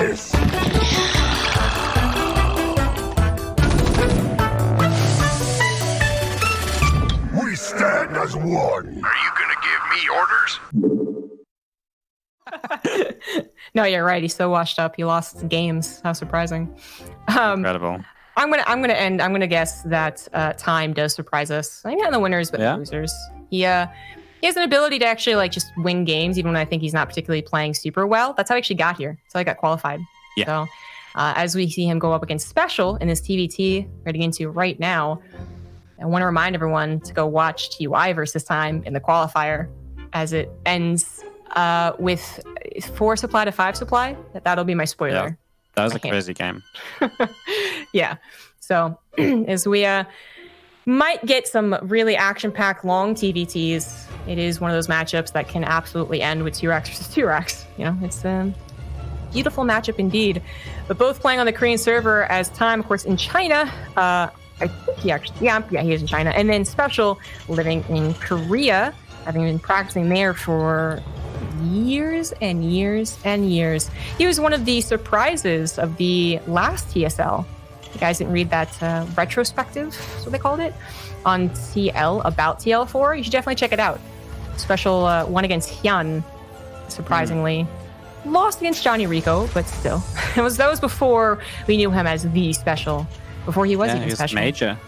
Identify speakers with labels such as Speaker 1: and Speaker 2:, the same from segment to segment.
Speaker 1: this! We stand as one.
Speaker 2: Are you gonna give me orders?
Speaker 3: No, you're right. He's so washed up. He lost games. How surprising.
Speaker 4: Incredible.
Speaker 3: I'm gonna guess that Time does surprise us. Maybe not the winners, but the losers. He has an ability to actually like just win games, even when I think he's not particularly playing super well. That's how he actually got here. That's how he got qualified.
Speaker 4: Yeah.
Speaker 3: So as we see him go up against SpeCial in this TVT we're getting into right now, I want to remind everyone to go watch TY versus Time in the qualifier as it ends with 4 supply to 5 supply. That'll be my spoiler.
Speaker 4: Yeah. That was a crazy game.
Speaker 3: Yeah. So as we might get some really action-packed long TVTs, it is one of those matchups that can absolutely end with 2-Rax versus 2-Rax. You know, it's a beautiful matchup indeed. But both playing on the Korean server as Time, of course, in China. I think he actually, he is in China. And then SpeCial living in Korea, having been practicing there for years and years and years. He was one of the surprises of the last TSL. You guys didn't read that retrospective, that's what they called it, on TL, about TL4. You should definitely check it out. SpeCial won against Hyun, surprisingly. Lost against Johnny Rico, but still. That was before we knew him as the SpeCial, before he was even SpeCial.
Speaker 4: Major.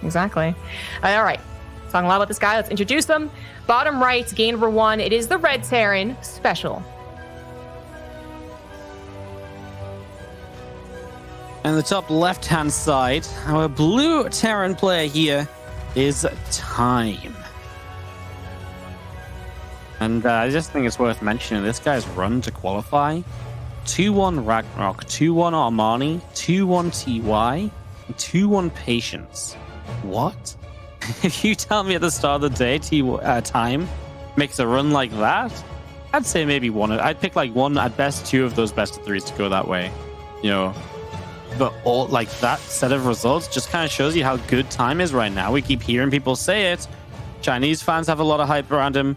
Speaker 3: Exactly. All right. Talking a lot about this guy. Let's introduce him. Bottom right, game number 1. It is the Red Terran, SpeCial.
Speaker 4: And the top left-hand side, our blue Terran player here is Time. And I just think it's worth mentioning this guy's run to qualify: 2-1 Ragnarok, 2-1 Armani, 2-1 TY, and 2-1 Patience. What? If you tell me at the start of the day Time makes a run like that, I'd say maybe one. I'd pick like one, at best 2 of those best of 3s to go that way. You know, but all like that set of results just kind of shows you how good Time is right now. We keep hearing people say it. Chinese fans have a lot of hype around him.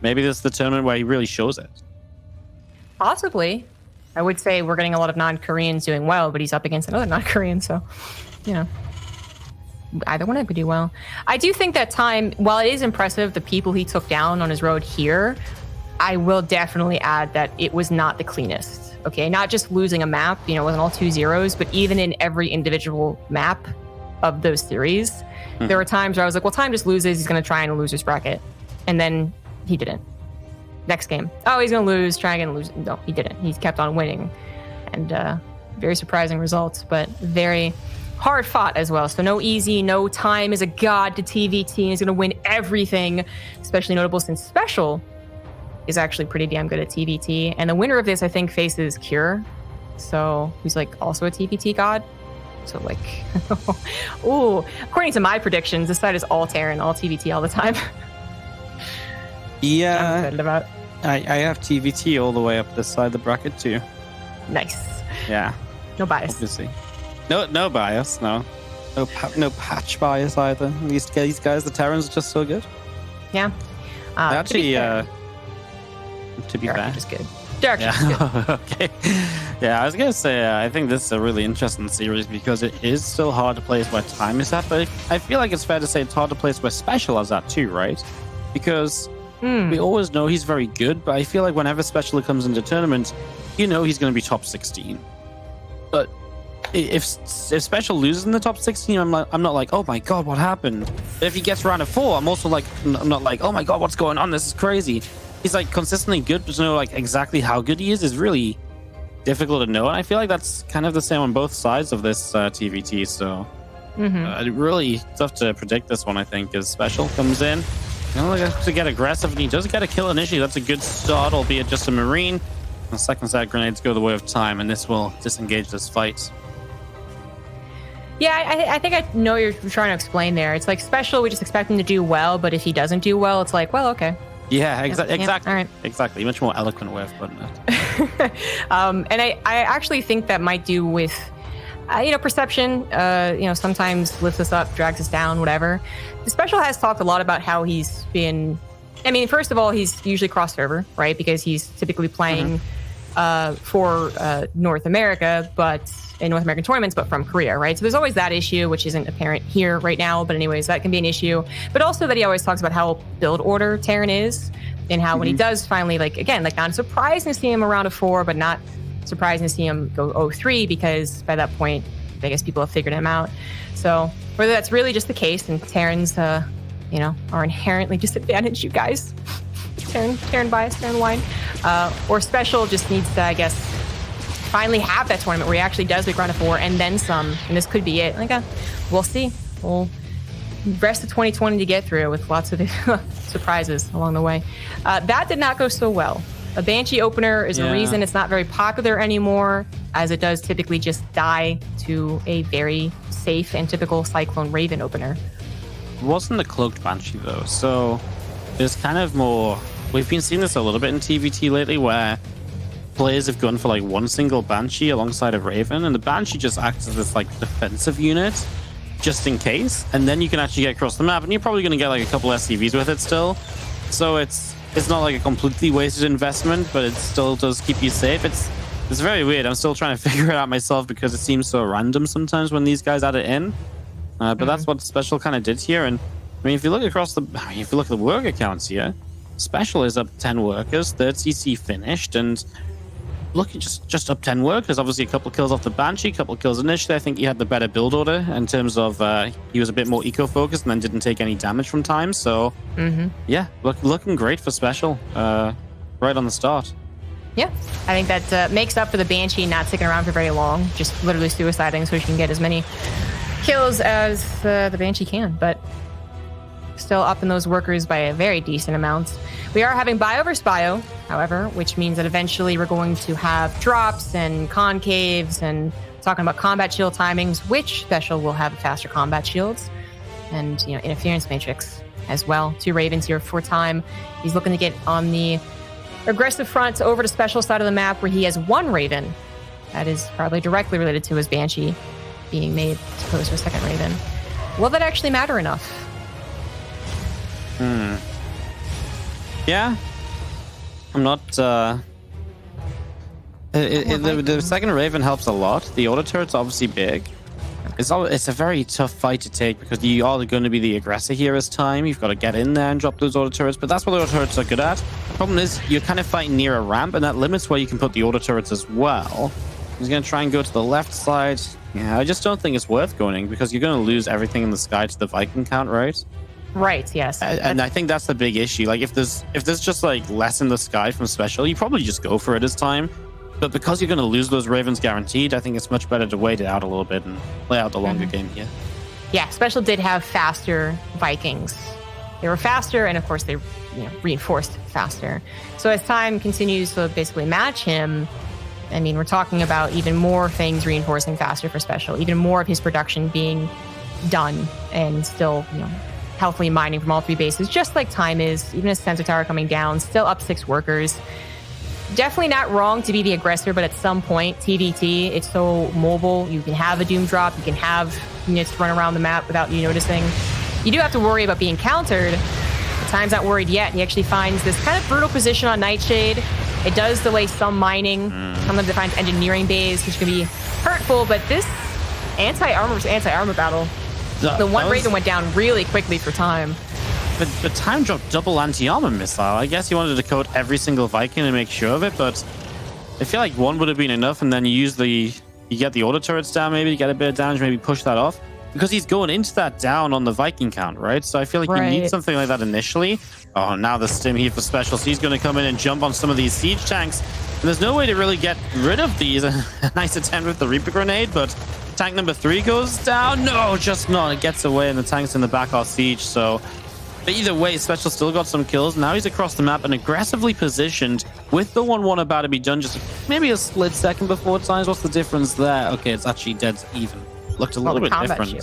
Speaker 4: Maybe this is the tournament where he really shows it.
Speaker 3: Possibly. I would say we're getting a lot of non-Koreans doing well, but he's up against another non-Korean, so, you know, either one could do well. I do think that Time, while it is impressive, the people he took down on his road here, I will definitely add that it was not the cleanest. Okay, not just losing a map, you know, it wasn't all 2 zeros, but even in every individual map of those series, there were times where I was like, well, Time just loses, he's going to try and losers bracket. And then he didn't. Next game, oh, he's going to lose, try again and lose. No, he didn't. He kept on winning. And very surprising results, but very hard fought as well. So no easy, no Time is a god to TVT and he's going to win everything, especially notable since SpeCial is actually pretty damn good at TVT. And the winner of this, I think, faces Cure. So who's like also a TVT god. So like, ooh, according to my predictions, this side is all Terran, all TVT all the time.
Speaker 4: Yeah,
Speaker 3: I'm excited about.
Speaker 4: I have TVT all the way up this side of the bracket too.
Speaker 3: Nice.
Speaker 4: Yeah.
Speaker 3: No bias.
Speaker 4: Obviously. No bias. No patch bias either. These guys, the Terrans, are just so good.
Speaker 3: Yeah.
Speaker 4: Actually, to be fair,
Speaker 3: is good. Dark is good.
Speaker 4: Okay. Yeah, I was gonna say I think this is a really interesting series because it is still hard to place where Time is at, but I feel like it's fair to say it's hard to place where SpeCial is at too, right? Because we always know he's very good, but I feel like whenever SpeCial comes into tournaments, you know he's going to be top 16. But if SpeCial loses in the top 16, I'm not like, oh my god, what happened? But if he gets round of 4, I'm also like, I'm not like, oh my god, what's going on? This is crazy. He's like consistently good, but to know like exactly how good he is really difficult to know. And I feel like that's kind of the same on both sides of this TVT. So really tough to predict this one, I think, as SpeCial comes in. You know, to get aggressive, and he does get a kill initially. That's a good start, albeit just a Marine. The second set grenades go the way of Time, and this will disengage this fight.
Speaker 3: Yeah, I think I know what you're trying to explain there. It's like SpeCial, we just expect him to do well, but if he doesn't do well, it's like, well, okay.
Speaker 4: Yeah, exactly.
Speaker 3: All right.
Speaker 4: Exactly. Much more eloquent way of putting it.
Speaker 3: And I actually think that might do with, perception. Sometimes lifts us up, drags us down, whatever. The SpeCial has talked a lot about how he's been. I mean, first of all, he's usually cross server, right? Because he's typically playing for North America, but in North American tournaments, but from Korea, right? So there's always that issue, which isn't apparent here right now. But anyways, that can be an issue. But also that he always talks about how build order Terran is, and how when he does finally, like, again, like, not surprising to see him around a 4, but not surprising to see him go 0-3, because by that point, I guess people have figured him out. So whether that's really just the case, and Terrans, are inherently disadvantaged, you guys. Terran bias, Terran wine. Or SpeCial just needs to, I guess, finally have that tournament where he actually does make round of 4 and then some, and this could be it. Like, we'll see. We'll rest of 2020 to get through with lots of surprises along the way. That did not go so well. A Banshee opener is a reason it's not very popular anymore, as it does typically just die to a very safe and typical Cyclone Raven opener.
Speaker 4: It wasn't a cloaked Banshee though, so there's kind of more. We've been seeing this a little bit in TVT lately, where players have gone for like one single Banshee alongside a Raven, and the Banshee just acts as this like defensive unit just in case, and then you can actually get across the map, and you're probably going to get like a couple SCVs with it still. So it's not like a completely wasted investment, but it still does keep you safe. It's very weird. I'm still trying to figure it out myself, because it seems so random sometimes when these guys add it in. But that's what SpeCial kind of did here. And I mean, if you look at the work accounts here, SpeCial is up 10 workers, third CC finished, and look, just up 10 workers. Obviously, a couple kills off the Banshee, a couple kills initially. I think he had the better build order in terms of he was a bit more eco-focused and then didn't take any damage from time. So, yeah, looking great for SpeCial right on the start.
Speaker 3: Yeah, I think that makes up for the Banshee not sticking around for very long, just literally suiciding so she can get as many kills as the Banshee can. But still up in those workers by a very decent amount. We are having bio versus bio, however, which means that eventually we're going to have drops and concaves and talking about combat shield timings, which SpeCial will have faster combat shields, and interference matrix as well. 2 Ravens here for time. He's looking to get on the aggressive front over to SpeCial side of the map, where he has 1 Raven. That is probably directly related to his Banshee being made as opposed to a second Raven. Will that actually matter enough?
Speaker 4: Yeah, I'm not. The second Raven helps a lot. The auto turret's obviously big. It's a very tough fight to take, because you are going to be the aggressor here as time. You've got to get in there and drop those auto turrets, but that's what the auto turrets are good at. The problem is you're kind of fighting near a ramp, and that limits where you can put the auto turrets as well. He's going to try and go to the left side. Yeah, I just don't think it's worth going, because you're going to lose everything in the sky to the Viking count, right?
Speaker 3: Right, yes.
Speaker 4: And I think that's the big issue. Like, if there's just like less in the sky from SpeCial, you probably just go for it this time. But because you're going to lose those Ravens guaranteed, I think it's much better to wait it out a little bit and play out the longer game here. Yeah,
Speaker 3: SpeCial did have faster Vikings. They were faster, and of course they reinforced faster. So as time continues to basically match him, I mean, we're talking about even more things reinforcing faster for SpeCial, even more of his production being done and still, healthily mining from all 3 bases, just like time is. Even his sensor tower coming down, still up 6 workers. Definitely not wrong to be the aggressor, but at some point, TVT, it's so mobile. You can have a Doom drop, you can have units run around the map without you noticing. You do have to worry about being countered. Time's not worried yet. He actually finds this kind of brutal position on Nightshade. It does delay some mining. Sometimes it finds engineering bays, which can be hurtful, but this anti-armor versus anti-armor battle, the one Raven went down really quickly for time.
Speaker 4: But time dropped double anti-armor missile. I guess he wanted to coat every single Viking and make sure of it, but I feel like 1 would have been enough, and then you get the auto turrets down, maybe you get a bit of damage, maybe push that off, because he's going into that down on the Viking count, right? So I feel like you need something like that initially. Oh, now the stim here for SpeCial, so he's going to come in and jump on some of these siege tanks, and there's no way to really get rid of these. A nice attempt with the Reaper grenade, but tank number 3 goes down. No, just not. It gets away, and the tanks in the back are siege. So, but either way, SpeCial still got some kills. Now he's across the map and aggressively positioned with the 1-1 about to be done. Just maybe a split second before times. What's the difference there? Okay, it's actually dead even. Looked a little bit different.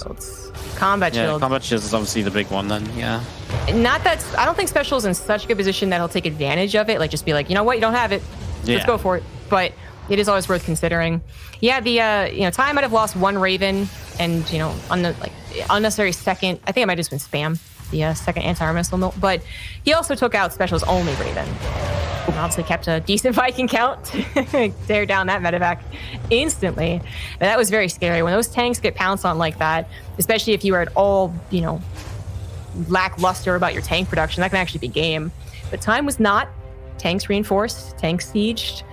Speaker 3: Combat shields.
Speaker 4: Combat shields is obviously the big one then, yeah.
Speaker 3: Not that, I don't think SpeCial is in such a good position that he'll take advantage of it. Like, just be like, you know what, you don't have it. Let's go for it. But it is always worth considering. Yeah, the time might have lost 1 Raven, and unnecessary second. I think it might have just been spam, the second anti-armor missile, but he also took out SpeCial's only Raven. Obviously kept a decent Viking count to tear down that medevac instantly. And that was very scary. When those tanks get pounced on like that, especially if you are at all, lackluster about your tank production, that can actually be game. But time was not. Tanks reinforced, tanks sieged,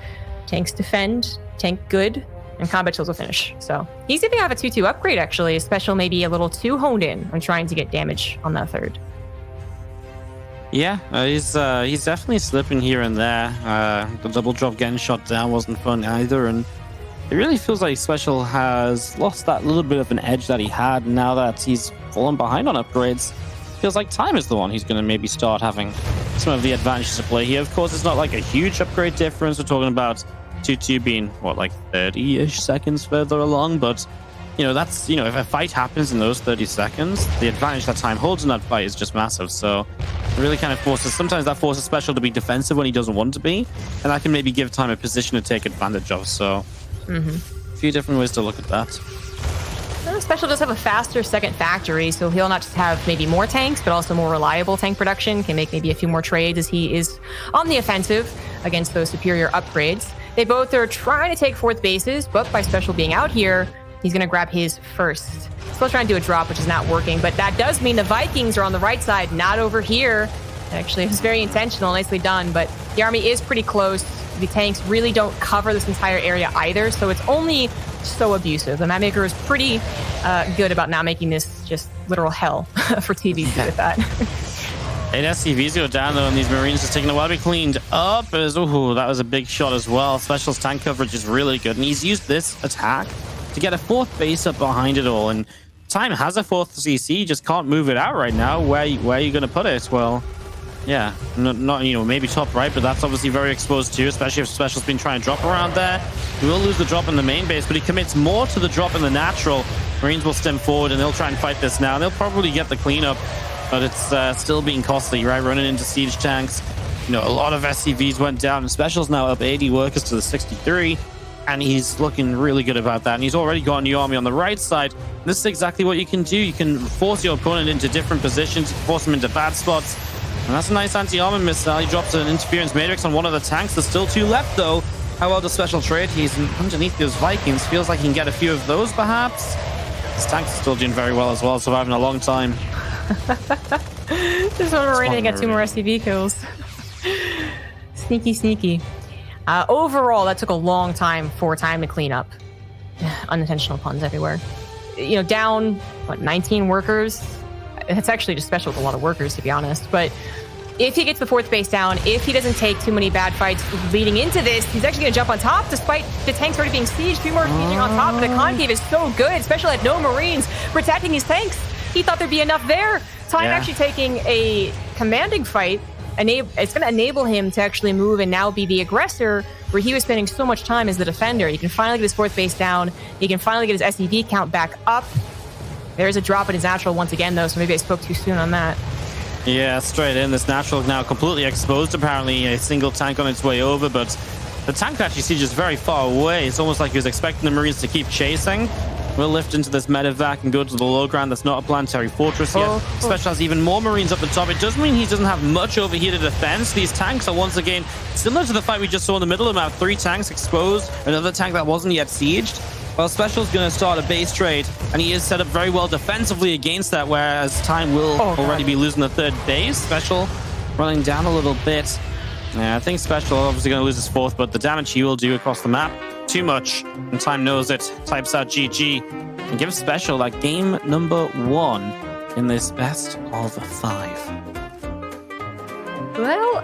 Speaker 3: tanks defend, tank good, and combat tools will finish. So he's going to have a 2-2 upgrade, actually. SpeCial maybe a little too honed in on trying to get damage on that third.
Speaker 4: Yeah, he's definitely slipping here and there. The double drop getting shot down wasn't fun either, and it really feels like SpeCial has lost that little bit of an edge that he had. Now that he's fallen behind on upgrades, feels like time is the one he's going to maybe start having some of the advantages to play here. Of course, it's not like a huge upgrade difference. We're talking about 2-2 being, like 30-ish seconds further along, but that's, if a fight happens in those 30 seconds, the advantage that time holds in that fight is just massive. So it really kind of sometimes that forces SpeCial to be defensive when he doesn't want to be, and that can maybe give time a position to take advantage of. So a few different ways to look at that.
Speaker 3: SpeCial does have a faster second factory, so he'll not just have maybe more tanks, but also more reliable tank production, can make maybe a few more trades as he is on the offensive against those superior upgrades. They both are trying to take fourth bases, but by SpeCial being out here, he's going to grab his first. Still trying to do a drop, which is not working, but that does mean the Vikings are on the right side, not over here. Actually, it was very intentional, nicely done, but the army is pretty close. The tanks really don't cover this entire area either, so it's only so abusive. The mapmaker is pretty good about not making this just literal hell for TVC with that.
Speaker 4: 8 SCVs go down though, and these Marines just taking a while to be cleaned up. That was a big shot as well. SpeCial's tank coverage is really good, and he's used this attack to get a fourth base up behind it all. And time has a fourth CC, just can't move it out right now. Where are you going to put it? Well, yeah, not maybe top right, but that's obviously very exposed too, especially if SpeCial's been trying to drop around there. He will lose the drop in the main base, but he commits more to the drop in the natural. Marines will stem forward, and they'll try and fight this now. They'll probably get the cleanup, but it's still being costly, right? Running into siege tanks. A lot of SCVs went down, and SpeCial's now up 80 workers to the 63, and he's looking really good about that. And he's already got a new army on the right side. This is exactly what you can do. You can force your opponent into different positions, force them into bad spots. And that's a nice anti-armor missile. He drops an interference matrix on one of the tanks. There's still 2 left, though. How well does SpeCial trade? He's underneath those Vikings. Feels like he can get a few of those, perhaps. His tanks are still doing very well as well, surviving a long time.
Speaker 3: This one Marine got 2 more SCV kills. Sneaky. Overall, that took a long time for time to clean up. Unintentional puns everywhere. Down, 19 workers? It's actually just SpeCial with a lot of workers, to be honest. But if he gets the fourth base down, if he doesn't take too many bad fights leading into this, he's actually going to jump on top, despite the tanks already being sieged. 3 more sieging on top, but the concave is so good, SpeCial had no Marines protecting his tanks. He thought there'd be enough there. Time actually taking a commanding fight. It's going to enable him to actually move and now be the aggressor, where he was spending so much time as the defender. He can finally get his fourth base down. He can finally get his SCV count back up. There's a drop in his natural once again, though, so maybe I spoke too soon on that.
Speaker 4: Yeah, straight in. This natural now completely exposed, apparently. A single tank on its way over, but the tank actually sieges very far away. It's almost like he was expecting the Marines to keep chasing. We'll lift into this medevac and go to the low ground. That's not a planetary fortress yet. SpeCial has even more Marines up the top. It does mean he doesn't have much over here to defend. These tanks are once again similar to the fight we just saw in the middle of the map. 3 tanks exposed, another tank that wasn't yet sieged. Well, SpeCial's going to start a base trade, and he is set up very well defensively against that, whereas time will already be losing the third base. SpeCial running down a little bit. Yeah, I think SpeCial obviously going to lose his fourth, but the damage he will do across the map, too much. And time knows it. Types out GG and gives SpeCial that game number 1 in this best of 5.
Speaker 3: Well,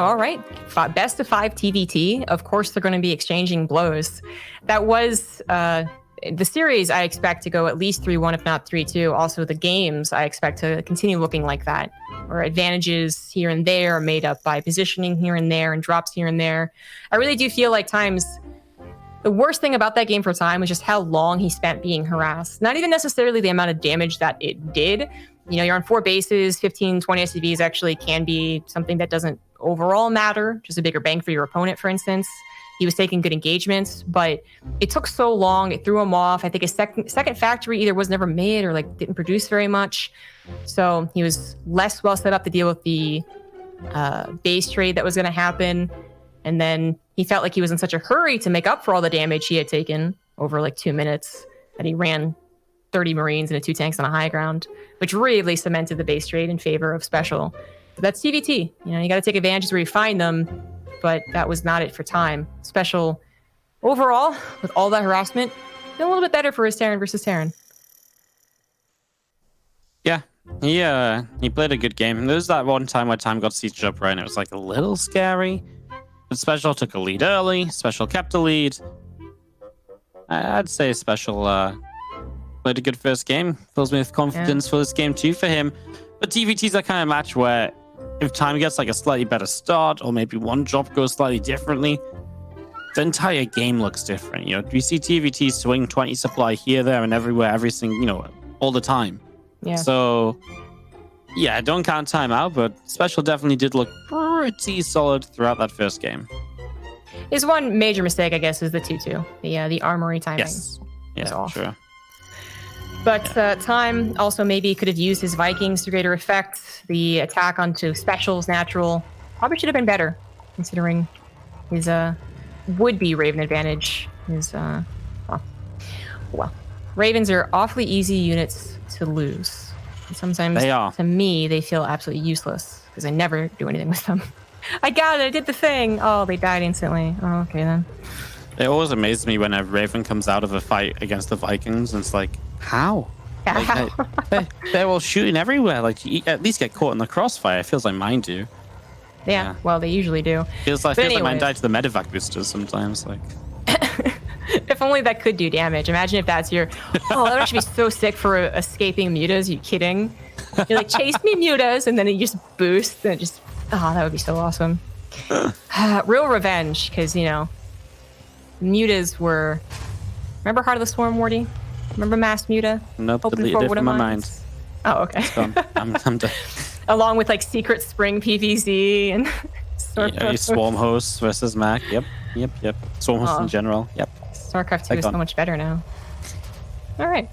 Speaker 3: all right. Best of 5 TVT. Of course, they're going to be exchanging blows. That was the series. I expect to go at least 3-1, if not 3-2. Also, the games I expect to continue looking like that, where advantages here and there are made up by positioning here and there and drops here and there. I really do feel like times. The worst thing about that game for time was just how long he spent being harassed. Not even necessarily the amount of damage that it did. You're on 4 bases, 15, 20 SCVs actually can be something that doesn't overall matter, just a bigger bang for your opponent, for instance. He was taking good engagements, but it took so long. It threw him off. I think his second factory either was never made or didn't produce very much. So he was less well set up to deal with the base trade that was going to happen. And then he felt like he was in such a hurry to make up for all the damage he had taken over like 2 minutes that he ran 30 Marines into 2 tanks on a high ground, which really cemented the base trade in favor of SpeCial. But that's TVT. You know, you got to take advantages where you find them, but that was not it for Time. SpeCial, overall, with all that harassment, a little bit better for his Terran versus Terran.
Speaker 4: Yeah, he played a good game. There was that one time where Time got sieged up, right, and it was like a little scary. But SpeCial took a lead early. SpeCial kept a lead. I'd say SpeCial played a good first game. Fills me with confidence for this game too for him. But TVT's that kind of match where if Time gets like a slightly better start, or maybe one drop goes slightly differently, the entire game looks different. You know, we see TVT swing 20 supply here, there, and everywhere, every single, you know, all the time.
Speaker 3: Yeah.
Speaker 4: So, yeah, don't count Time out, but SpeCial definitely did look pretty solid throughout that first game.
Speaker 3: His one major mistake, I guess, is the 2-2, the armory timing.
Speaker 4: Yes. Yeah, sure.
Speaker 3: But Time also maybe could have used his Vikings to greater effect. The attack onto SpeCial's natural probably should have been better, considering his would-be Raven advantage. His Ravens are awfully easy units to lose. And sometimes,
Speaker 4: they are.
Speaker 3: To me, they feel absolutely useless because I never do anything with them. I got it. I did the thing. Oh, they died instantly. Oh, okay then.
Speaker 4: It always amazes me when a Raven comes out of a fight against the Vikings, and it's like, how?
Speaker 3: Yeah,
Speaker 4: Like, they're all shooting everywhere. Like, you at least get caught in the crossfire. It feels like mine do.
Speaker 3: Yeah, well, they usually do.
Speaker 4: Feels like mine died to the medevac boosters sometimes. Like,
Speaker 3: if only that could do damage. Imagine if that's your. Oh, that would actually be so sick for escaping mutas. You kidding? You're like, chase me mutas, and then it just boosts and just. Oh, that would be so awesome. Real revenge, because you know, mutas were. Remember Heart of the Swarm, Wardy? Remember Mass Muta?
Speaker 4: Nope, deleted it from my mind.
Speaker 3: Oh, okay.
Speaker 4: I'm done.
Speaker 3: Along with like Secret Spring PVZ and
Speaker 4: Swarm hosts versus Mac. Yep. Swarm hosts in general. Yep.
Speaker 3: StarCraft 2 is so much better now. All right.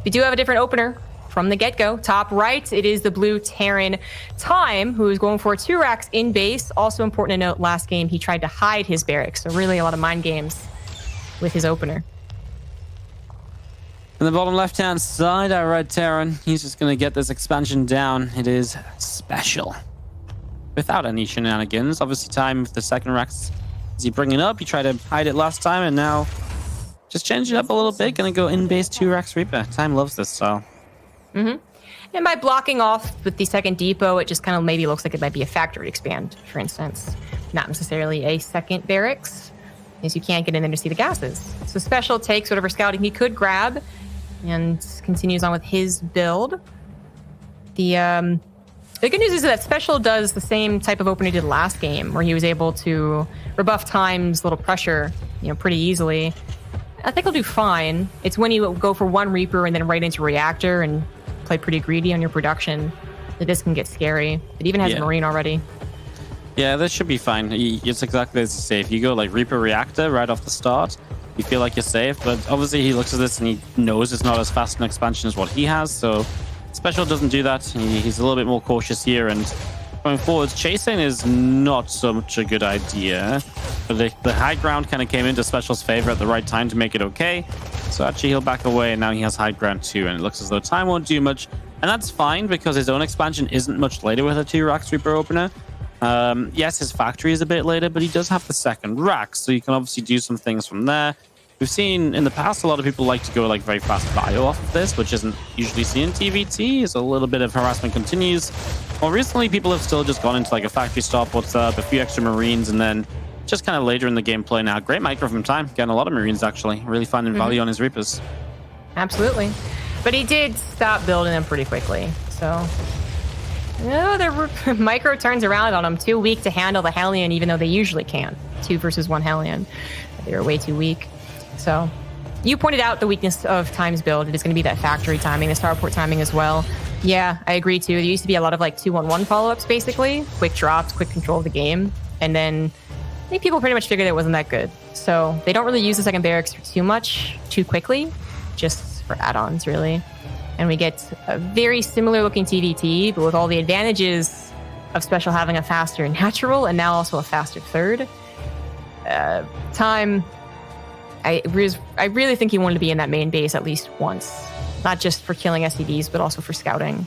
Speaker 3: We do have a different opener from the get-go. Top right, it is the blue Terran Time, who is going for 2 racks in base. Also important to note, last game he tried to hide his barracks. So really a lot of mind games with his opener.
Speaker 4: In the bottom left-hand side, our red Terran, he's just going to get this expansion down. It is SpeCial. Without any shenanigans. Obviously, Time with the second racks. Is he bringing up? He tried to hide it last time, and now just change it up a little bit. Going to go in base 2 racks Reaper. Time loves this style.
Speaker 3: Mm-hmm. And by blocking off with the second depot, it just kind of maybe looks like it might be a factory expand, for instance. Not necessarily a second barracks, as you can't get in there to see the gases. So SpeCial takes whatever scouting he could grab and continues on with his build. The good news is that SpeCial does the same type of opener he did last game, where he was able to rebuff Time's little pressure, pretty easily. I think he'll do fine. It's when you go for 1 Reaper and then right into Reactor and play pretty greedy on your production that this can get scary. It even has a Marine already.
Speaker 4: Yeah, this should be fine. It's exactly as you say. If you go like Reaper Reactor right off the start, you feel like you're safe, but obviously he looks at this and he knows it's not as fast an expansion as what he has, so SpeCial doesn't do that. He's a little bit more cautious here, and going forwards, chasing is not so much a good idea. But the high ground kind of came into SpeCial's favor at the right time to make it okay, so actually he'll back away, and now he has high ground too, and it looks as though Time won't do much, and that's fine because his own expansion isn't much later with a 2 rack Reaper opener. Yes, his factory is a bit later, but he does have the second rack, so you can obviously do some things from there. We've seen in the past a lot of people like to go like very fast bio off of this, which isn't usually seen in TVT, so a little bit of harassment continues. Well, recently people have still just gone into like a factory stop, what's up, a few extra Marines, and then just kind of later in the gameplay now. Great micro from Time, getting a lot of Marines actually, really finding value on his Reapers.
Speaker 3: Absolutely. But he did stop building them pretty quickly, so... No, the micro turns around on them. Too weak to handle the Hellion, even though they usually can. 2 versus 1 Hellion. They're way too weak. So, you pointed out the weakness of Time's build. It is going to be that factory timing, the starport timing as well. Yeah, I agree too. There used to be a lot of like 2-1-1 follow-ups, basically. Quick drops, quick control of the game. And then I think people pretty much figured it wasn't that good. So, they don't really use the second barracks too much, too quickly. Just for add-ons, really. And we get a very similar looking TVT, but with all the advantages of Special having a faster natural and now also a faster third. Time, I really think he wanted to be in that main base at least once. Not just for killing SCVs, but also for scouting.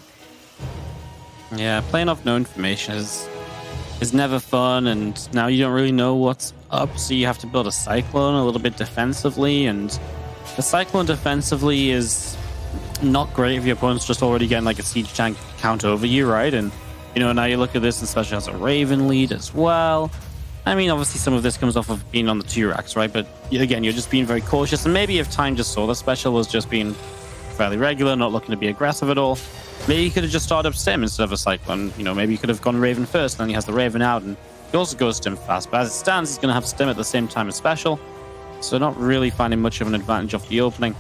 Speaker 4: Yeah, playing off no information is never fun, and now you don't really know what's up, so you have to build a Cyclone a little bit defensively, and the Cyclone defensively is not great if your opponent's just already getting like a siege tank count over you, right? And now you look at this, and Special has a Raven lead as well. I mean, obviously some of this comes off of being on the 2 racks, right? But again, you're just being very cautious, and maybe if Time just saw the Special was just being fairly regular, not looking to be aggressive at all, maybe he could have just started up Stim instead of a Cyclone. Maybe he could have gone Raven first, and then he has the Raven out, and he also goes Stim fast. But as it stands, he's going to have Stim at the same time as Special, so not really finding much of an advantage off the opening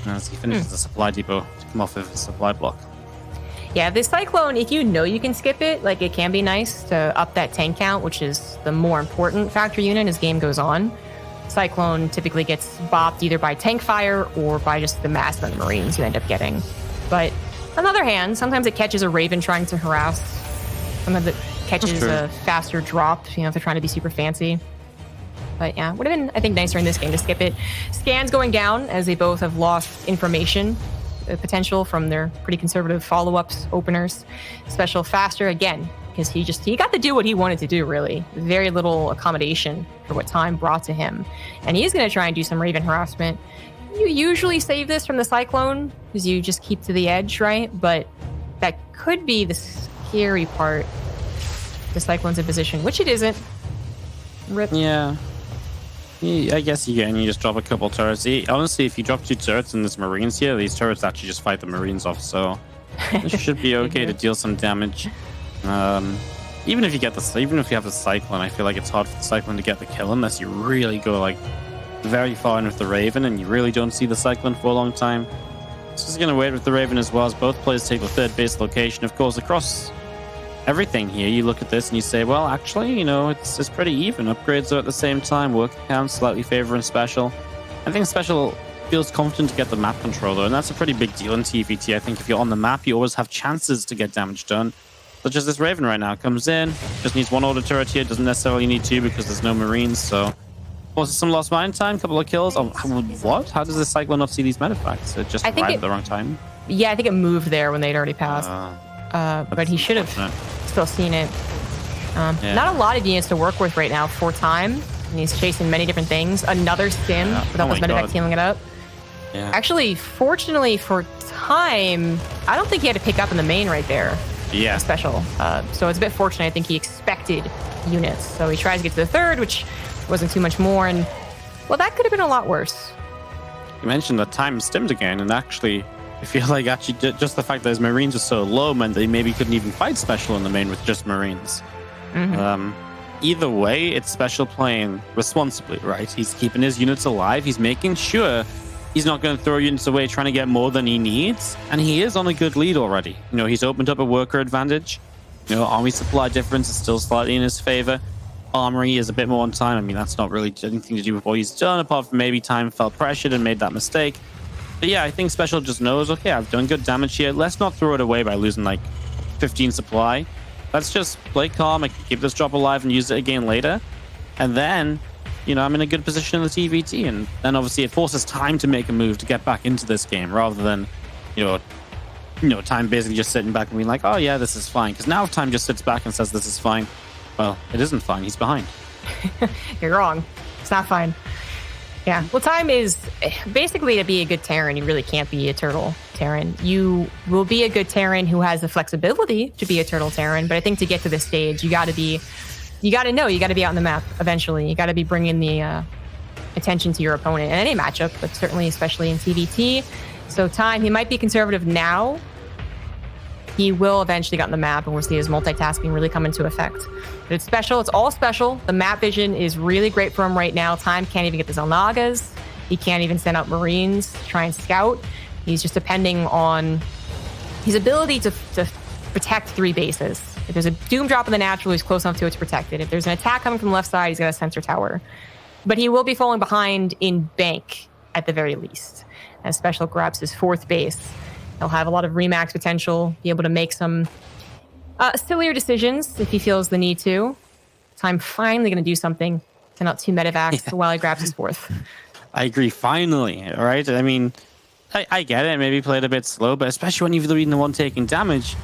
Speaker 4: as he finishes the supply depot to come off of his supply block.
Speaker 3: Yeah, this Cyclone, if you know you can skip it, like it can be nice to up that tank count, which is the more important factor unit as game goes on. Cyclone typically gets bopped either by tank fire or by just the mass amount of Marines you end up getting. But on the other hand, sometimes it catches a Raven trying to harass. Sometimes it catches a faster drop, if they're trying to be super fancy. But yeah, would have been, I think, nicer in this game to skip it. Scans going down as they both have lost information potential from their pretty conservative follow-ups openers. Special faster again, because he got to do what he wanted to do, really. Very little accommodation for what Time brought to him. And he's going to try and do some Raven harassment. You usually save this from the Cyclone, because you just keep to the edge, right? But that could be the scary part. The Cyclone's in position, which it isn't. Rip.
Speaker 4: Yeah. I guess you just drop a couple turrets. Honestly, if you drop 2 turrets and there's Marines here, these turrets actually just fight the Marines off, so it should be okay to deal some damage. Even if you have the Cyclone, I feel like it's hard for the Cyclone to get the kill unless you really go like very far in with the Raven and you really don't see the Cyclone for a long time. So just gonna wait with the Raven as well as both players take the 3rd base location. Of course, across everything here, you look at this and you say, well, actually, it's pretty even. Upgrades are at the same time. Work counts slightly favoring Special. I think Special feels confident to get the map controller, and that's a pretty big deal in TVT. I think if you're on the map, you always have chances to get damage done. Such as this Raven right now comes in, just needs 1 auto turret here, doesn't necessarily need 2 because there's no Marines, so also some lost mine time, couple of kills. Oh, what? How does the Cyclone not see these medifacts? It just arrived at the wrong time?
Speaker 3: Yeah, I think it moved there when they'd already passed. But he should have still seen it. Not a lot of units to work with right now for Time. And he's chasing many different things. Another Stim without those medivacts healing it up.
Speaker 4: Yeah.
Speaker 3: Actually, fortunately for Time, I don't think he had to pick up in the main right there.
Speaker 4: Yeah.
Speaker 3: Special. So it's a bit fortunate. I think he expected units. So he tries to get to the 3rd, which wasn't too much more. And, well, that could have been a lot worse.
Speaker 4: You mentioned that Time stimmed again, and actually, I feel like actually just the fact that his Marines are so low meant they maybe couldn't even fight Special in the main with just Marines. Either way, it's Special playing responsibly, right? He's keeping his units alive. He's making sure he's not going to throw units away trying to get more than he needs. And he is on a good lead already. He's opened up a worker advantage. Army supply difference is still slightly in his favor. Armory is a bit more on time. I mean, that's not really anything to do with what he's done, apart from maybe Time felt pressured and made that mistake. But yeah, I think Special just knows, okay, I've done good damage here. Let's not throw it away by losing like 15 supply. Let's just play calm. I can keep this drop alive and use it again later. And then, I'm in a good position in the TVT. And then obviously it forces Time to make a move to get back into this game rather than, Time basically just sitting back and being like, oh yeah, this is fine. Because now if Time just sits back and says this is fine, well, it isn't fine. He's behind.
Speaker 3: You're wrong. It's not fine. Yeah, well, Time is basically to be a good Terran, you really can't be a turtle Terran. You will be a good Terran who has the flexibility to be a turtle Terran, but I think to get to this stage, you got to be out on the map eventually. You got to be bringing the attention to your opponent in any matchup, but certainly especially in TVT. So Time, he might be conservative now. He will eventually get on the map, and we'll see his multitasking really come into effect. But it's Special. It's all Special. The map vision is really great for him right now. Time can't even get the Zelnagas. He can't even send out Marines to try and scout. He's just depending on his ability to protect 3 bases. If there's a Doom drop in the natural, he's close enough to it to protect it. If there's an attack coming from the left side, he's got a sensor tower. But he will be falling behind in bank at the very least, as Special grabs his 4th base. He'll have a lot of remax potential, be able to make some Sillier decisions if he feels the need to. Time finally going to do something. Send out 2 medevacs while he grabs his 4th.
Speaker 4: I agree. Finally, all right. I mean, I get it. Maybe played a bit slow, but especially when you've been the one taking damage,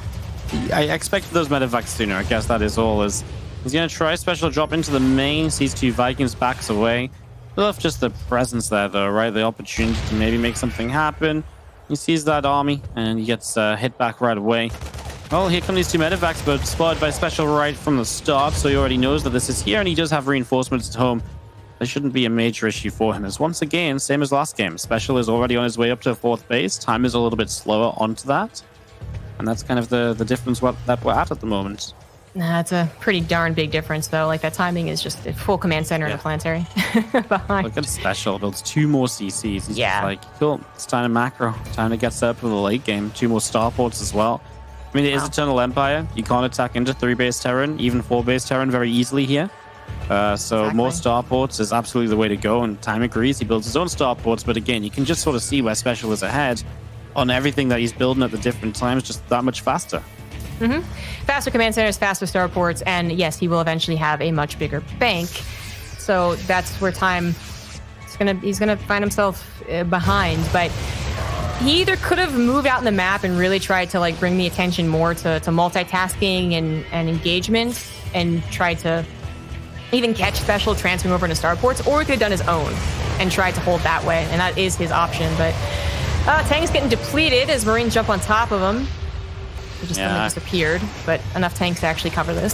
Speaker 4: I expected those medevacs sooner. I guess that is all. He's going to try special drop into the main. Sees 2 Vikings, backs away. Love just the presence there, though, right? The opportunity to maybe make something happen. He sees that army, and he gets hit back right away. Well, here come these 2 medevacs, but spotted by special right from the start, so he already knows that this is here, and he does have reinforcements at home. There shouldn't be a major issue for him, as once again, same as last game, Special is already on his way up to 4th base. Time is a little bit slower onto that, and that's kind of the difference that we're at the moment.
Speaker 3: That's a pretty darn big difference, though. Like, that timing is just a full command center in a planetary behind.
Speaker 4: Look at Special, builds 2 more CCs. He's
Speaker 3: Yeah.
Speaker 4: just like, cool, it's time to macro, time to get set up for the late game. 2 more starports as well. I mean, it is Eternal Empire. You can't attack into 3-base Terran, even 4-base Terran very easily here. So
Speaker 3: Exactly.
Speaker 4: more starports is absolutely the way to go, and Time agrees. He builds his own starports, but again, you can just sort of see where Special is ahead on everything that he's building at the different times, just that much faster.
Speaker 3: Faster command centers, faster starports, and yes, he will eventually have a much bigger bank. So that's where Time he's gonna find himself behind. But he either could have moved out in the map and really tried to like bring the attention more to multitasking and engagement, and tried to even catch Special transferring over into starports, or he could have done his own and tried to hold that way, and that is his option. But Tang's getting depleted as Marines jump on top of him. He just suddenly disappeared, but enough tanks to actually cover this.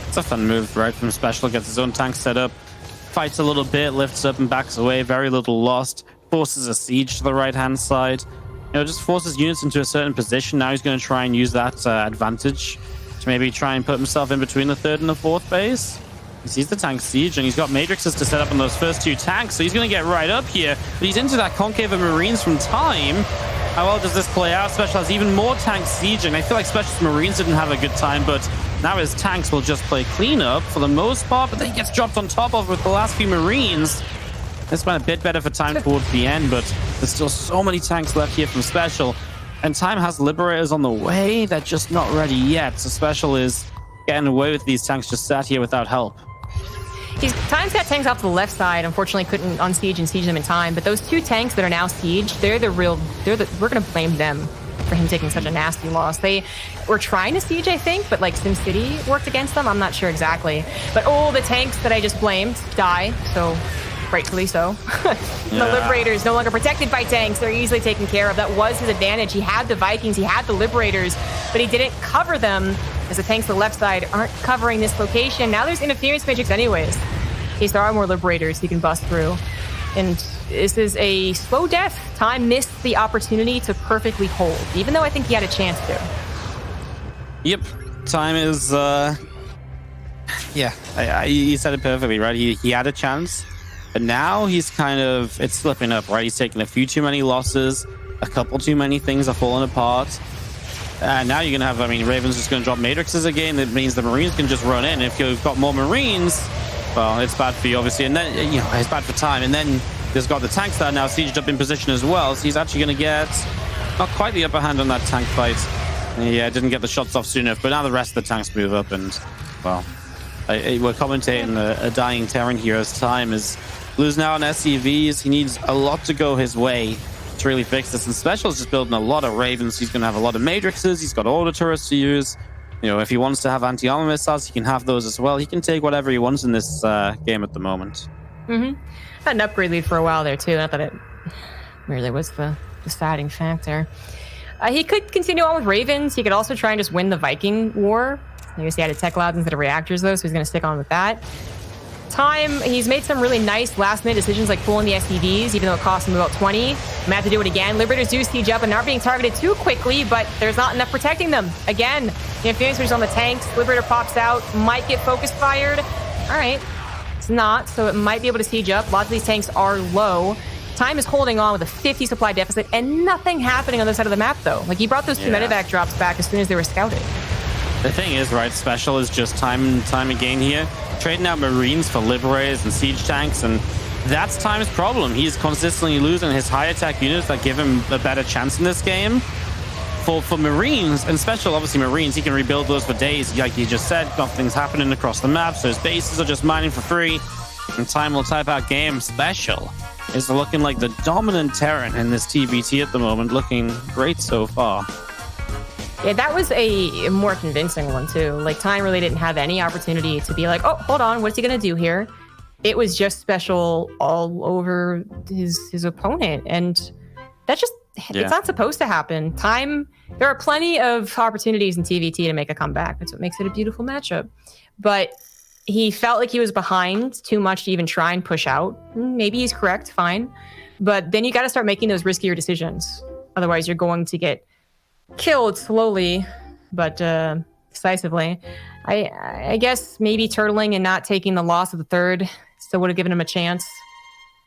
Speaker 4: It's a fun move, right? From Special, gets his own tank set up, fights a little bit, lifts up and backs away, very little lost, forces a siege to the right-hand side. You know, just forces units into a certain position. Now he's going to try and use that advantage to maybe try and put himself in between the 3rd and the 4th base. He sees the tank siege, and he's got matrices to set up on those first 2 tanks, so he's going to get right up here. But he's into that concave of Marines from Time. How well does this play out? Special has even more tank sieging. I feel like Special's Marines didn't have a good time, but now his tanks will just play cleanup for the most part, but then he gets dropped on top of with the last few Marines. This went a bit better for Time towards the end, but there's still so many tanks left here from Special. And Time has Liberators on the way. They're just not ready yet. So Special is getting away with these tanks just sat here without help.
Speaker 3: Time's got tanks off to the left side. Unfortunately, couldn't unsiege and siege them in time. But those 2 tanks that are now sieged, we're going to blame them for him taking such a nasty loss. They were trying to siege, I think, but like SimCity worked against them. I'm not sure exactly. But all the tanks that I just blamed die, so rightfully so. The Liberators no longer protected by tanks. They're easily taken care of. That was his advantage. He had the Vikings, he had the Liberators, but he didn't cover them as the tanks to the left side aren't covering this location. Now there's interference matrix anyways. In case there are more Liberators he can bust through. And this is a slow death. Time missed the opportunity to perfectly hold, even though I think he had a chance to.
Speaker 4: Yep. Time is, you said it perfectly, right? He had a chance, but now he's it's slipping up, right? He's taking a few too many losses, a couple too many things are falling apart. And now you're going to have, Raven's just going to drop matrices again. That means the Marines can just run in. If you've got more Marines, well, it's bad for you, obviously. And then, it's bad for Time. And then there's got the tanks that are now sieged up in position as well. So he's actually going to get not quite the upper hand on that tank fight. Yeah, didn't get the shots off soon enough. But now the rest of the tanks move up. And, well, we're commentating a dying Terran here as Time is losing out on SCVs. He needs a lot to go his way to really fix this. And Special's just building a lot of Ravens. He's going to have a lot of matrices. He's got order turrets to use. If he wants to have anti-armor missiles, he can have those as well. He can take whatever he wants in this game at the moment.
Speaker 3: Had an upgrade lead for a while there too. Not that it really was the deciding factor. He could continue on with Ravens. He could also try and just win the Viking war. I guess he had tech labs instead of reactors though, so he's going to stick on with that. Time, he's made some really nice last-minute decisions like pulling the SCVs, even though it cost him about 20. Might have to do it again. Liberators do siege up and aren't being targeted too quickly, but there's not enough protecting them. Again, the interference on the tanks. Liberator pops out, might get focus fired. All right, it's not, so it might be able to siege up. Lots of these tanks are low. Time is holding on with a 50 supply deficit and nothing happening on the other side of the map, though. Like, he brought those 2 medevac drops back as soon as they were scouted.
Speaker 4: The thing is, right, Special is just time and time again here, trading out Marines for Liberators and siege tanks, and that's Time's problem. He's consistently losing his high attack units that give him a better chance in this game for Marines and Special, obviously Marines, he can rebuild those for days. Like you just said, nothing's happening across the map, so his bases are just mining for free. And time will type out game. Special is looking like the dominant Terran in this TBT at the moment, looking great so far.
Speaker 3: Yeah, that was a more convincing one too. Like Time really didn't have any opportunity to be like, oh, hold on, what's he gonna do here? It was just Special all over his opponent, and that's just it's not supposed to happen. Time, there are plenty of opportunities in TVT to make a comeback. That's what makes it a beautiful matchup. But he felt like he was behind too much to even try and push out. Maybe he's correct, fine. But then you got to start making those riskier decisions. Otherwise, you're going to get killed slowly, but decisively. I guess maybe turtling and not taking the loss of the third still would have given him a chance.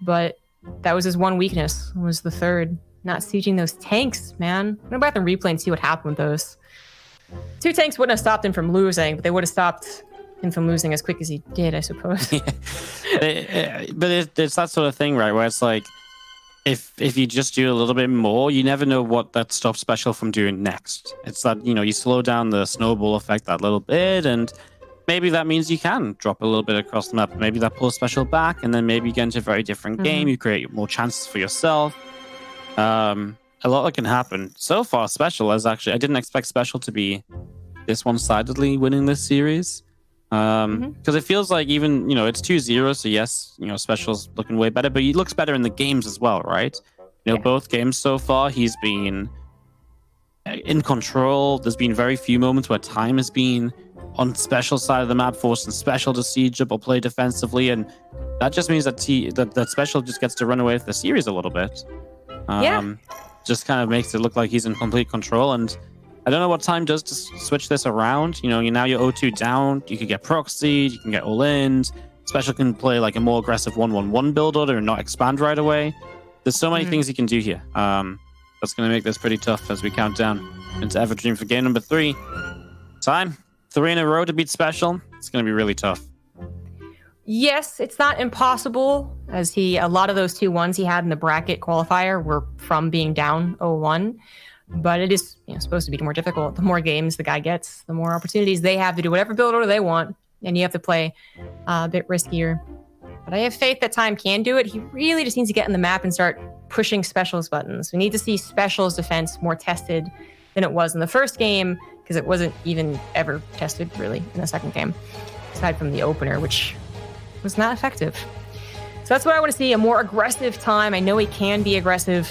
Speaker 3: But that was his one weakness, was the third. Not sieging those tanks, man. I'm going to go back and replay and see what happened with those. 2 tanks wouldn't have stopped him from losing, but they would have stopped him from losing as quick as he did, I suppose.
Speaker 4: But it's that sort of thing, right? Where it's like, if you just do a little bit more, you never know what that stops Special from doing next. It's that, you slow down the snowball effect that little bit, and maybe that means you can drop a little bit across the map. Maybe that pulls Special back, and then maybe you get into a very different game. You create more chances for yourself. A lot that can happen. So far, Special is actually, I didn't expect Special to be this one-sidedly winning this series. Because it feels like even, it's 2-0, so yes, Special's looking way better, but he looks better in the games as well, right? Both games so far, he's been in control. There's been very few moments where Time has been on Special side of the map, forcing Special to siege up or play defensively, and that just means that that Special just gets to run away with the series a little bit. Just kind of makes it look like he's in complete control, and I don't know what Time does to switch this around. Now you're 0-2 down. You can get proxied, you can get all-ins. Special can play like a more aggressive 1-1-1 build order and not expand right away. There's so many things he can do here. That's going to make this pretty tough as we count down into Everdream for game number 3. Time, 3 in a row to beat Special. It's going to be really tough.
Speaker 3: Yes, it's not impossible, as a lot of those 2-1s he had in the bracket qualifier were from being down 0-1. But it is supposed to be more difficult. The more games the guy gets, the more opportunities they have to do whatever build order they want, and you have to play a bit riskier. But I have faith that Time can do it. He really just needs to get in the map and start pushing Special's buttons. We need to see Special's defense more tested than it was in the first game, because it wasn't even ever tested really in the second game, aside from the opener, which was not effective. So that's what I want to see, a more aggressive Time. I know he can be aggressive.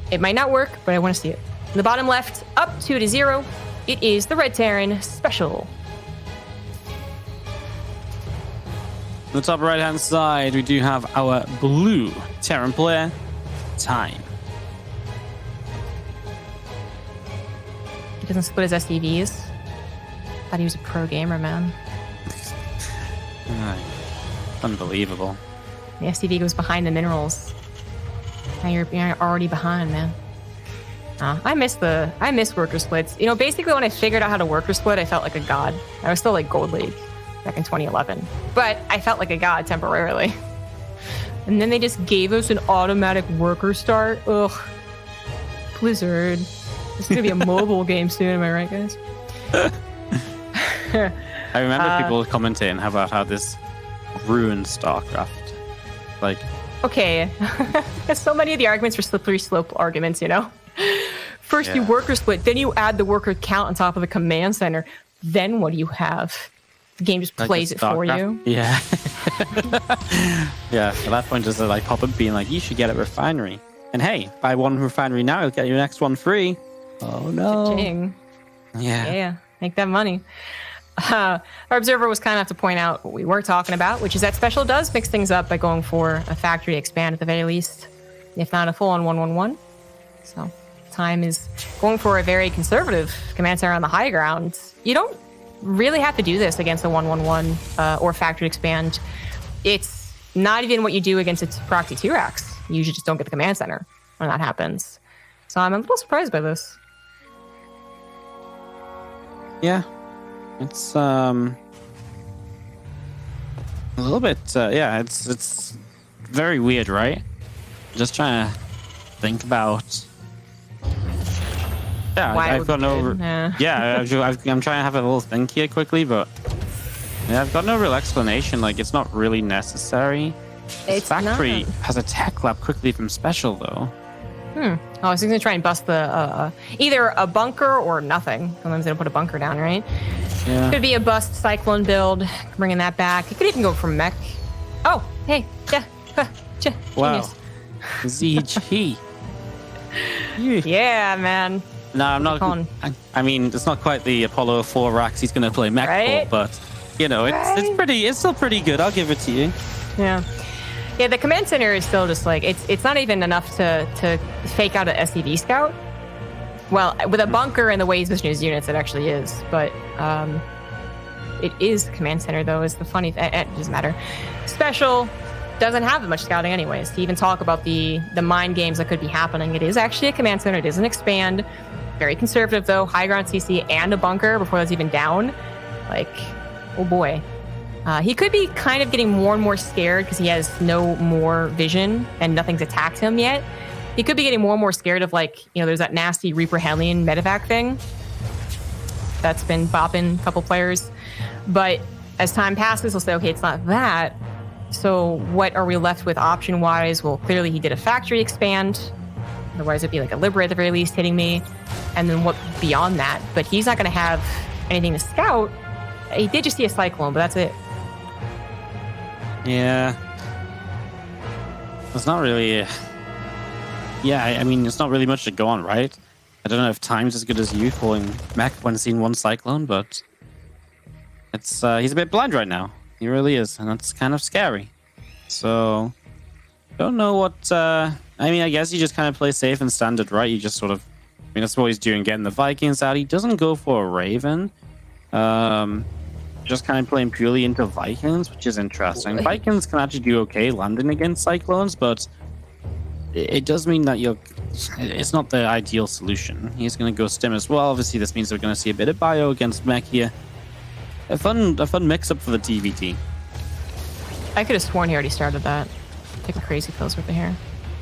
Speaker 3: It might not work, but I want to see it. In the bottom left, up 2-0, it is the Red Terran Special.
Speaker 4: On the top right-hand side, we do have our blue Terran player, Time.
Speaker 3: He doesn't split his SDVs. Thought he was a pro gamer, man.
Speaker 4: Unbelievable.
Speaker 3: The SDV goes behind the minerals. Now you're already behind, man. I miss worker splits. Basically when I figured out how to worker split, I felt like a god. I was still like Gold League back in 2011. But I felt like a god temporarily. And then they just gave us an automatic worker start. Ugh. Blizzard. This is going to be a mobile game soon, am I right, guys?
Speaker 4: I remember people commenting about how this ruined StarCraft. Like,
Speaker 3: okay. So many of the arguments are slippery slope arguments, First you worker split, then you add the worker count on top of the command center. Then what do you have? The game just plays it for you.
Speaker 4: Yeah. Yeah, at that point just like pop-up being like, you should get a refinery. And hey, buy one refinery now, you'll get your next one free. Oh no.
Speaker 3: Cha-ching.
Speaker 4: Yeah.
Speaker 3: Make that money. Our observer was kind enough to point out what we were talking about, which is that Special does mix things up by going for a factory expand at the very least, if not a full-on 1-1-1. So Time is going for a very conservative command center on the high ground. You don't really have to do this against a 1-1-1 or factory expand. It's not even what you do against its proxy 2-racks. You usually just don't get the command center when that happens. So I'm a little surprised by this.
Speaker 4: Yeah. It's a little bit it's very weird, right? Just trying to think about Yeah,
Speaker 3: why it
Speaker 4: I've
Speaker 3: would
Speaker 4: got
Speaker 3: be
Speaker 4: no.
Speaker 3: good. Yeah.
Speaker 4: Yeah, I'm trying to have a little think here quickly, but yeah, I've got no real explanation. Like, it's not really necessary. This
Speaker 3: It's
Speaker 4: factory
Speaker 3: not.
Speaker 4: has a tech lab quickly from SpeCial, though.
Speaker 3: Oh, so he's gonna try and bust the either a bunker or nothing. Someone's gonna put a bunker down, right?
Speaker 4: Yeah.
Speaker 3: Could be a bust cyclone build, bringing that back. It could even go for mech. Oh, hey, yeah,
Speaker 4: Wow.
Speaker 3: genius.
Speaker 4: ZG.
Speaker 3: Yeah, man.
Speaker 4: No, I'm not.
Speaker 3: Con.
Speaker 4: I mean, it's not quite the Apollo 4 racks he's going to play mech
Speaker 3: Right?
Speaker 4: for, but you know, it's still pretty good. I'll give it to you.
Speaker 3: Yeah. Yeah, the command center is still just like it's not even enough to fake out an SCV scout. Well, with a bunker and the way he's pushing his units, it actually is. But it is command center though. Is the funny thing? It doesn't matter. SpeCial doesn't have much scouting anyways. To even talk about the mind games that could be happening, it is actually a command center. It doesn't expand. Very conservative though. High ground CC and a bunker before that's even down. Like, oh boy. He could be kind of getting more and more scared because he has no more vision and nothing's attacked him yet. He could be getting more and more scared of, like, you know, there's that nasty Reaper Hellion medevac thing that's been bopping a couple players. But as time passes, he'll say, okay, it's not that. So what are we left with option-wise? Well, clearly he did a factory expand. Otherwise, it'd be like a Libra at the very least hitting me. And then what beyond that? But he's not going to have anything to scout. He did just see a Cyclone, but that's it.
Speaker 4: Yeah. It's not really. Yeah, I mean, it's not really much to go on, right? I don't know if Time's as good as you calling mech when seeing one Cyclone, but it's he's a bit blind right now. He really is, and that's kind of scary. So, don't know what. I mean, I guess you just kind of play safe and standard, right? You just sort of. I mean, that's what he's doing, getting the Vikings out. He doesn't go for a Raven. Just kind of playing purely into Vikings, which is interesting. Vikings can actually do okay landing against Cyclones, but it does mean that it's not the ideal solution. He's going to go Stim as well. Obviously, this means we're going to see a bit of bio against mech here. A fun mix-up for the TVT.
Speaker 3: I could have sworn he already started that. Taking crazy pills with the hair.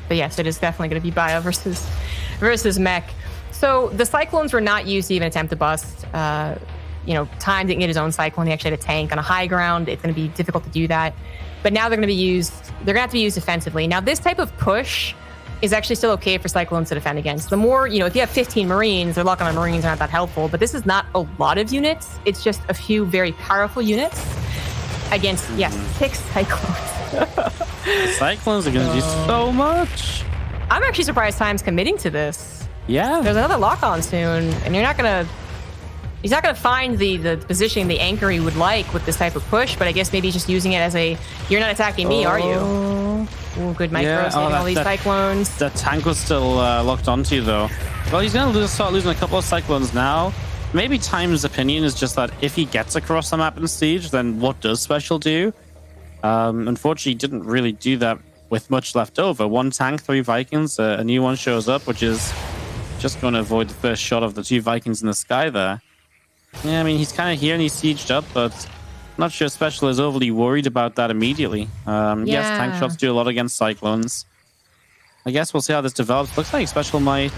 Speaker 3: But yes, it is definitely going to be bio versus mech. So the Cyclones were not used to even attempt to bust. Time didn't get his own Cyclone. He actually had a tank on a high ground. It's going to be difficult to do that. But now they're going to be used. They're going to have to be used defensively. Now, this type of push is actually still okay for Cyclones to defend against. The more, if you have 15 Marines, they're locking on Marines are not that helpful. But this is not a lot of units. It's just a few very powerful units against, 6 Cyclones.
Speaker 4: Cyclones are going to do so much.
Speaker 3: I'm actually surprised Time's committing to this.
Speaker 4: Yeah.
Speaker 3: There's another lock-on soon, and he's not going to find the positioning, the anchor he would like with this type of push, but I guess maybe he's just using it as you're not attacking me, are you? Ooh, good micro, saving all these Cyclones.
Speaker 4: The tank was still locked onto, though. Well, he's going to start losing a couple of Cyclones now. Maybe Time's opinion is just that if he gets across the map in Siege, then what does SpeCial do? Unfortunately, he didn't really do that with much left over. 1 tank, 3 Vikings, a new one shows up, which is just going to avoid the first shot of the 2 Vikings in the sky there. Yeah, I mean, he's kind of here and he's sieged up, but I'm not sure SpeCial is overly worried about that immediately. Yes, tank shots do a lot against Cyclones. I guess we'll see how this develops. Looks like SpeCial might...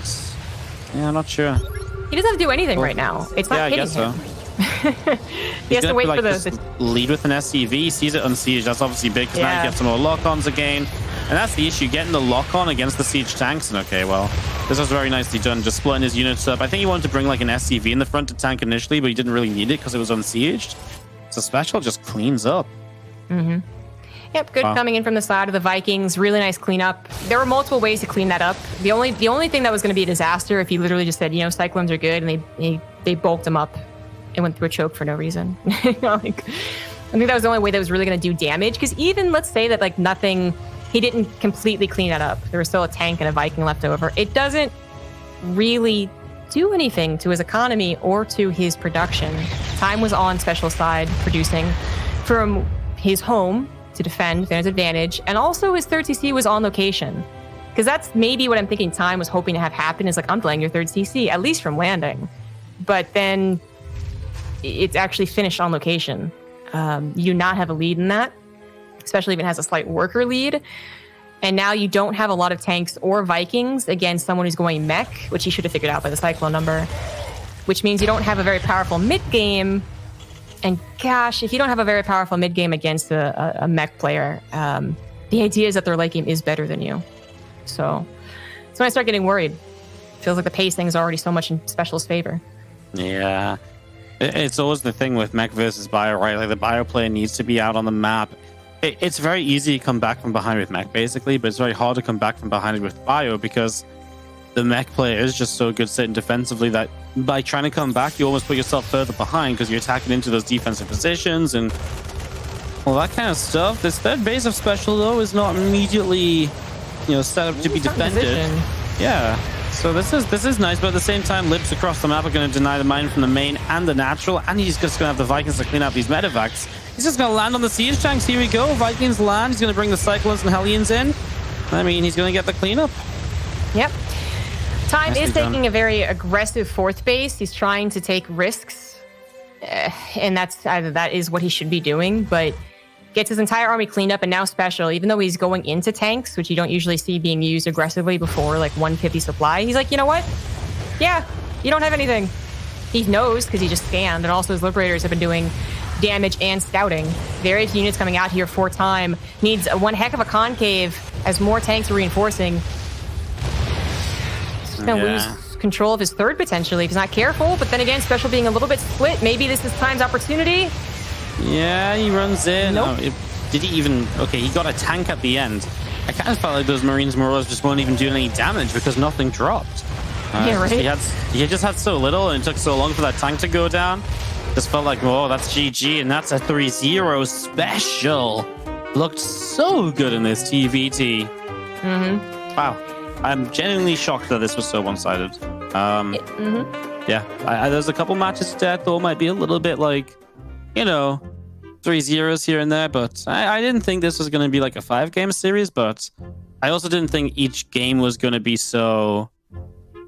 Speaker 4: Yeah, I'm not sure.
Speaker 3: He doesn't have to do anything right now. It's not hitting him. He has to wait for the
Speaker 4: lead with an SCV. He sees it on Siege. That's obviously big because now he gets some more lock-ons again. And that's the issue, getting the lock-on against the Siege tanks. And okay, well, this was very nicely done, just splitting his units up. I think he wanted to bring like an SCV in the front to tank initially, but he didn't really need it because it was unsieged. So SpeCial just cleans up.
Speaker 3: Mm-hmm. Yep, good coming in from the side of the Vikings. Really nice cleanup. There were multiple ways to clean that up. The only thing that was going to be a disaster if he literally just said, Cyclones are good, and they bulked him up and went through a choke for no reason. I think that was the only way that was really going to do damage. Because even let's say that nothing, he didn't completely clean that up. There was still a tank and a Viking left over. It doesn't really do anything to his economy or to his production. Time was on SpeCial side producing from his home to defend Van's advantage, and also his 3rd CC was on location. Because that's maybe what I'm thinking Time was hoping to have happen is I'm playing your 3rd CC, at least from landing. But then it's actually finished on location. You do not have a lead in that, especially if it has a slight worker lead. And now you don't have a lot of tanks or Vikings against someone who's going mech, which he should have figured out by the cyclone number, which means you don't have a very powerful mid game. And gosh, if you don't have a very powerful mid game against a mech player, the idea is that their late game is better than you. So that's when I start getting worried. Feels like the pacing is already so much in Special's favor.
Speaker 4: Yeah. It's always the thing with mech versus bio, right? Like the bio player needs to be out on the map. It's very easy to come back from behind with mech, basically, but it's very hard to come back from behind with bio because the mech player is just so good sitting defensively that by trying to come back, you almost put yourself further behind because you're attacking into those defensive positions and all that kind of stuff. This third base of Special, though, is not immediately, set up to be defended. Yeah. So this is nice, but at the same time, Lips across the map are going to deny the mine from the main and the natural, and he's just going to have the Vikings to clean out these medevacs. He's just going to land on the siege tanks. Here we go. Vikings land. He's going to bring the Cyclones and Hellions in. I mean, he's going to get the cleanup.
Speaker 3: Yep. Time
Speaker 4: Nicely
Speaker 3: is
Speaker 4: done.
Speaker 3: taking a very aggressive fourth base. He's trying to take risks, and that is what he should be doing, but gets his entire army cleaned up, and now Special, even though he's going into tanks, which you don't usually see being used aggressively before like 150 supply, he's like, you know what? Yeah, you don't have anything. He knows because he just scanned, and also his Liberators have been doing damage and scouting. Various units coming out here for time. Needs one heck of a concave as more tanks are reinforcing. He's going to lose control of his third potentially if he's not careful, but then again, Special being a little bit split, maybe this is Time's opportunity.
Speaker 4: Yeah, he runs in.
Speaker 3: Nope.
Speaker 4: Did he even... Okay, he got a tank at the end. I kind of felt like those Marines more or less just weren't even doing any damage because nothing dropped.
Speaker 3: Yeah, right.
Speaker 4: He just had so little and it took so long for that tank to go down. Just felt like, oh, that's GG, and that's a 3-0 Special. Looked so good in this TVT.
Speaker 3: Mm-hmm.
Speaker 4: Wow. I'm genuinely shocked that this was so one-sided. Yeah, there's a couple matches that I thought might be a little bit like, 3-0s here and there, but I didn't think this was going to be like a 5-game series, but I also didn't think each game was going to be so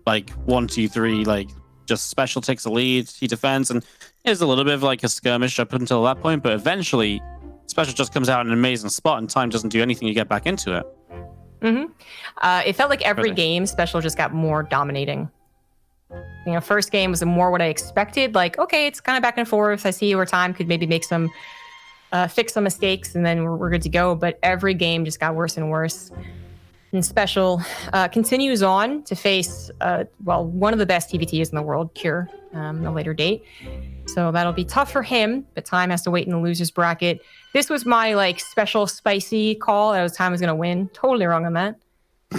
Speaker 4: like 1, 2, 3, like just Special takes a lead, he defends, and there's a little bit of like a skirmish up until that point, but eventually Special just comes out in an amazing spot and Time doesn't do anything to get back into it.
Speaker 3: It felt like every game Special just got more dominating. First game was more what I expected. Like, okay, it's kind of back and forth. I see where Time could maybe make some, fix some mistakes, and then we're good to go. But every game just got worse and worse. And Special continues on to face, one of the best TVTs in the world, Cure, at a later date. So that'll be tough for him, but Time has to wait in the loser's bracket. This was my Special spicy call. That was Time was going to win. Totally wrong on that.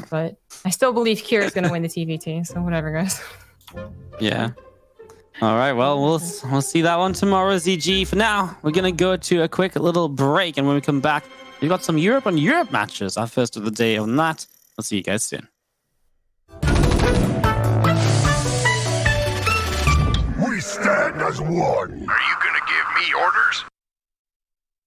Speaker 3: But I still believe Cure is going to win the TVT. So whatever, guys.
Speaker 4: Yeah. All right. Well, we'll see that one tomorrow, ZG. For now, we're going to go to a quick little break. And when we come back, we've got some Europe on Europe matches. Our first of the day on that. I'll see you guys soon.
Speaker 1: We stand as one.
Speaker 2: Are you gonna give me orders?